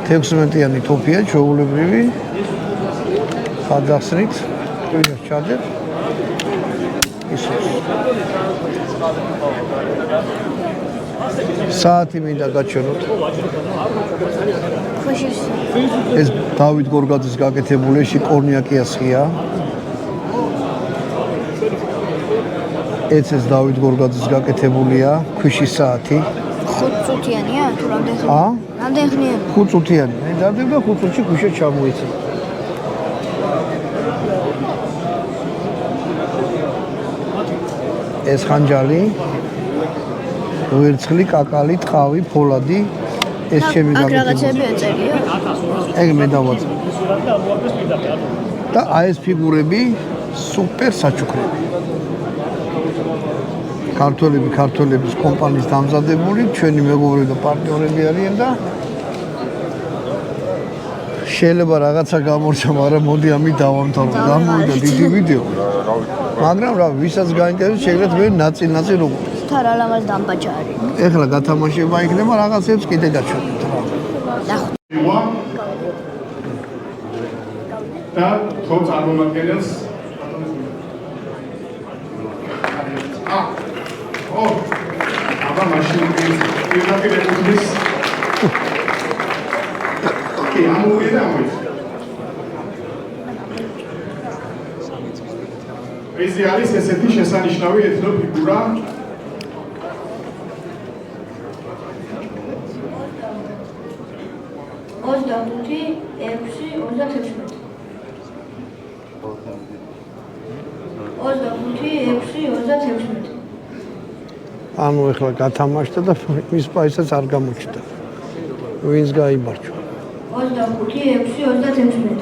16-იანი თოფია, ჩვეულებრივი. გადახსნით, კვირას ჩადებ. ისე. საათი მინდა გაჩვენოთ. ეს დავით გორგაძის გაკეთებული კორნიაკი ასხია. ეს დავით გორგაძის გაკეთებულია ქვიშის საათი. 5 წუთიანია თუ რამდენი? რამდენი ხნია? 5 წუთიანი. მე დავდებდა 5 წუთში ქვიშა ჩამოიცი. ეს ხანჯალი, ვერცხლი, კაკალი, ტყავი, ფოლადი, ეს ჩემი გაკეთებული. აქ რაღაცები ეწერია? ეგ მე დავაწერ. და აი ეს ფიგურები სუპერ საჩუქრები. ქართველების კომპანიის დამზადებული, ჩვენი მეგობრები და პარტნიორები არიან და შეიძლება რაღაცა გამორჩა, მაგრამ მოდი ამით დავამთავროთ. გამოვიდა დიდი ვიდეო. მაგრამ რა, ვისაც გაინტერესებს, შეიძლება მე ნაწილ-ნაწილ როგორ. თარა ლამაზ დამბაჭარი. ეხლა გათამაშება იქნება, რაღაცებს კიდე გაჩვენებთ რა. და თო წარმომადგენელს აბა მაშინ პირდაპირ ეკუთვნის კი ამოვიდა ეს არის ესეთი შესანიშნავი ეთნო ფიგურა ანუ ეხლა გათამაშდა და მის პაისაც არ გამოჩნდა. ვინც გაიმარჯვა? 25, 6, 36.